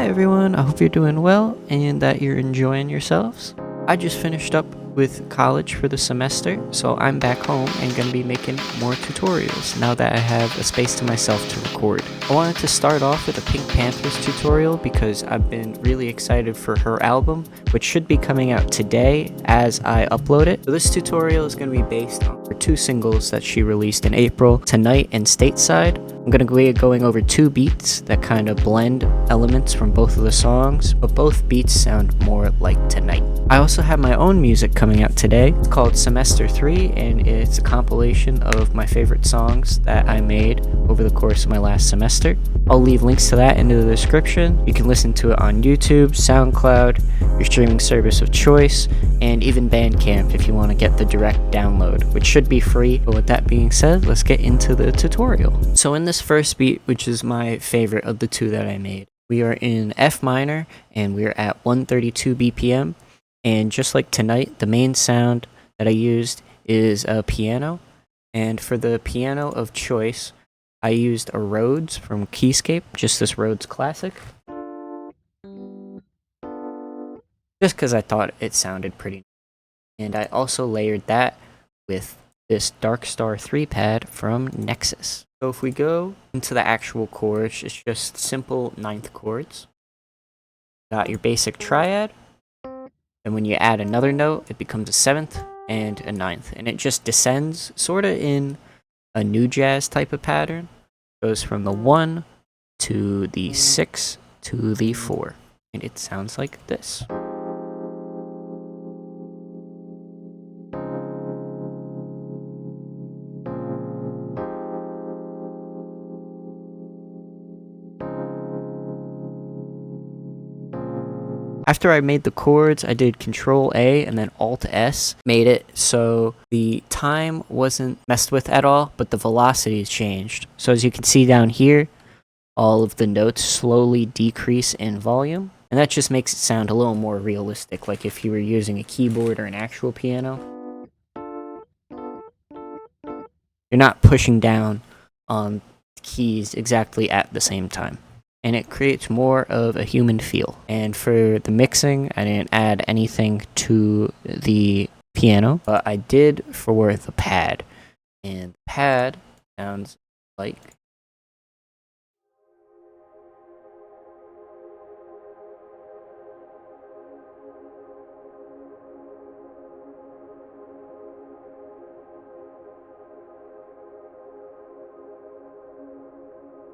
Hi everyone, I hope you're doing well and that you're enjoying yourselves. I just finished up with college for the semester, so I'm back home and gonna be making more tutorials now that I have a space to myself to record. I wanted to start off with a Pinkpantheress tutorial because I've been really excited for her album, which should be coming out today as I upload it. So this tutorial is gonna be based on her two singles that she released in April, Tonight and Stateside. I'm going to be going over two beats that kind of blend elements from both of the songs, but both beats sound more like Tonight. I also have my own music coming out today. It's called Semester 3, and it's a compilation of my favorite songs that I made over the course of my last semester. I'll leave links to that into the description. You can listen to it on YouTube, SoundCloud, your streaming service of choice, and even Bandcamp if you want to get the direct download, which should be free. But with that being said, let's get into the tutorial. So in this first beat, which is my favorite of the two that I made, we are in F minor and we're at 132 BPM. And just like Tonight, the main sound that I used is a piano. And for the piano of choice, I used a Rhodes from Keyscape, just this Rhodes Classic. Just because I thought it sounded pretty nice. And I also layered that with this Dark Star 3 pad from Nexus. So if we go into the actual chords, it's just simple ninth chords. Got your basic triad. And when you add another note, it becomes a seventh and a ninth. And it just descends sort of in a new jazz type of pattern. Goes from the 1 to the 6 to the 4. And it sounds like this. After I made the chords, I did Control A and then Alt S, made it so the time wasn't messed with at all, but the velocities changed. So as you can see down here, all of the notes slowly decrease in volume, and that just makes it sound a little more realistic, like if you were using a keyboard or an actual piano. You're not pushing down on keys exactly at the same time. And it creates more of a human feel. And for the mixing, I didn't add anything to the piano, but I did for the pad. And the pad sounds like...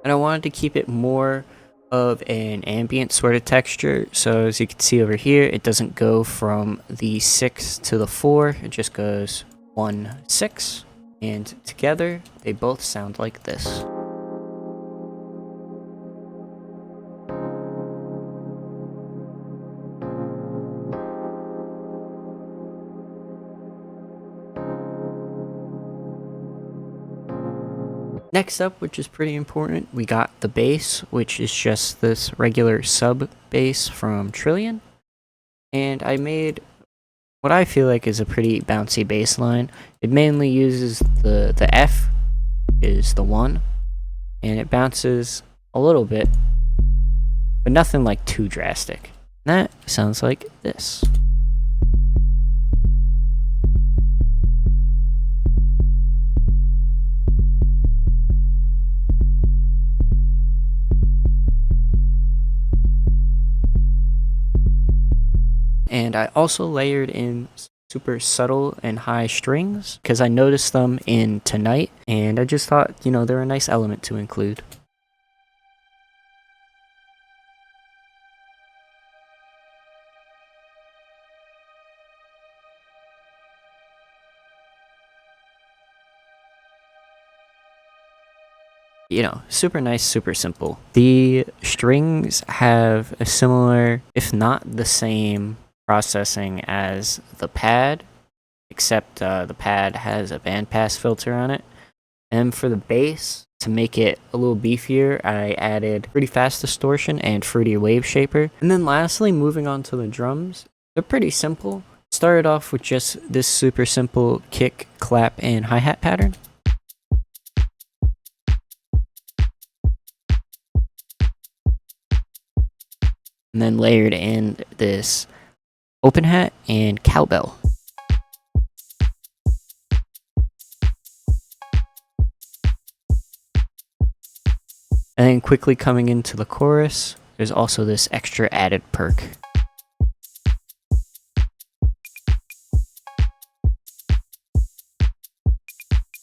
And I wanted to keep it more of an ambient sort of texture, so as you can see over here, it doesn't go from the 6 to the 4, it just goes 1, 6, and together they both sound like this. Next up, which is pretty important, we got the bass, which is just this regular sub bass from Trillion. And I made what I feel like is a pretty bouncy bass line. It mainly uses the F, is the 1, and it bounces a little bit, but nothing like too drastic. And that sounds like this. And I also layered in super subtle and high strings because I noticed them in Tonight, and I just thought, you know, they're a nice element to include. You know, super nice, super simple. The strings have a similar, if not the same, processing as the pad, except the pad has a bandpass filter on it. And for the bass, to make it a little beefier, I added Pretty Fast Distortion and Fruity Wave Shaper. And then lastly, moving on to the drums, they're pretty simple. Started off with just this super simple kick, clap, and hi-hat pattern. and then layered in this open hat and cowbell. And then quickly coming into the chorus, there's also this extra added perk.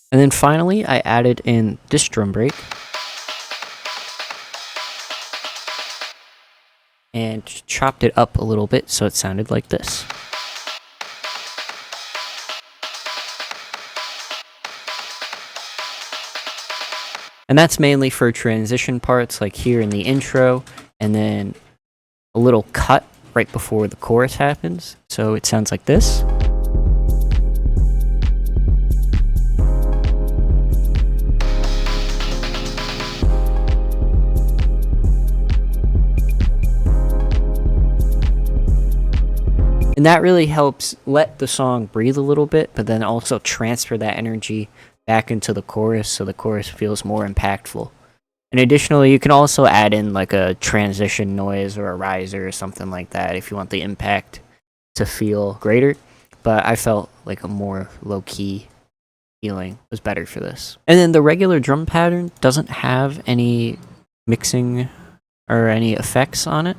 And then finally, I added in this drum break and chopped it up a little bit so it sounded like this. And that's mainly for transition parts like here in the intro, and then a little cut right before the chorus happens. So it sounds like this. And that really helps let the song breathe a little bit, but then also transfer that energy back into the chorus so the chorus feels more impactful. And additionally, you can also add in like a transition noise or a riser or something like that if you want the impact to feel greater. But I felt like a more low-key feeling was better for this. And then the regular drum pattern doesn't have any mixing or any effects on it.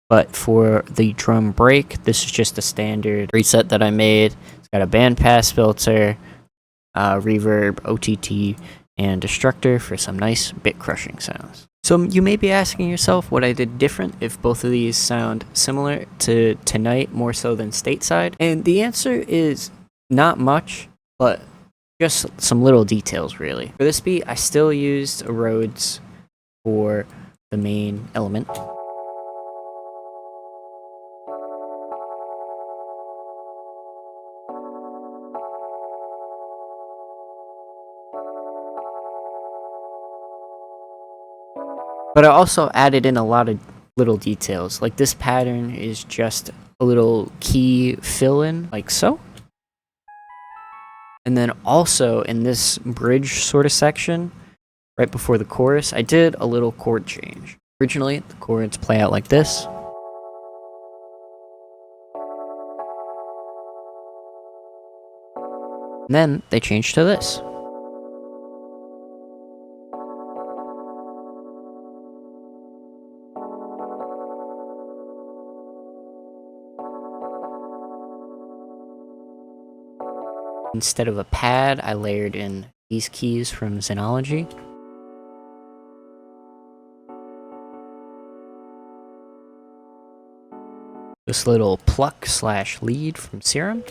But for the drum break, this is just a standard preset that I made. It's got a bandpass filter, reverb, OTT, and destructor for some nice bit crushing sounds. So you may be asking yourself what I did different if both of these sound similar to Tonight more so than Stateside. And the answer is not much, but just some little details really. For this beat, I still used a Rhodes for the main element. But I also added in a lot of little details. Like this pattern is just a little key fill-in, like so. And then also in this bridge sort of section, right before the chorus, I did a little chord change. Originally, the chords play out like this. And then they change to this. Instead of a pad, I layered in these keys from Xenology. This little pluck / lead from Serum.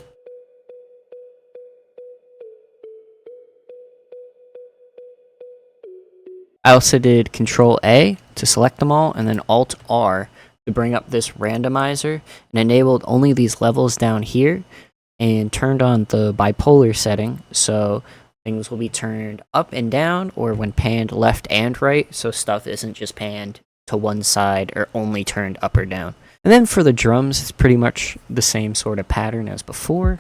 I also did Control A to select them all, and then Alt R to bring up this randomizer, and enabled only these levels down here, and turned on the bipolar setting, so things will be turned up and down, or when panned left and right, so stuff isn't just panned to one side or only turned up or down. And then for the drums, it's pretty much the same sort of pattern as before.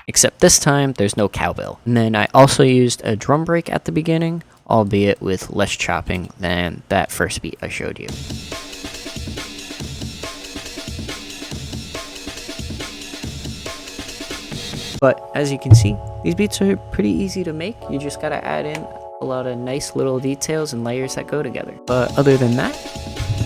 Except this time, there's no cowbell. And then I also used a drum break at the beginning, albeit with less chopping than that first beat I showed you. But as you can see, these beats are pretty easy to make. You just gotta add in a lot of nice little details and layers that go together. But other than that,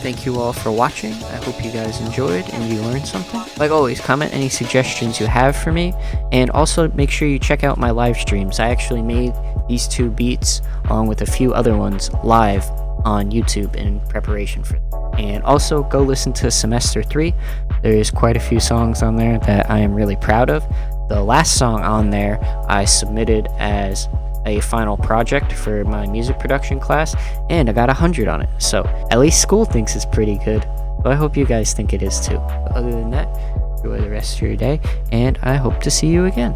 thank you all for watching. I hope you guys enjoyed and you learned something. Like always, comment any suggestions you have for me, and also make sure you check out my live streams. I actually made these 2 beats along with a few other ones live on YouTube in preparation for them. And also go listen to Semester 3. There's quite a few songs on there that I am really proud of. The last song on there I submitted as a final project for my music production class, and I got 100 on it, so at least school thinks it's pretty good. So I hope you guys think it is too. But other than that, enjoy the rest of your day, and I hope to see you again.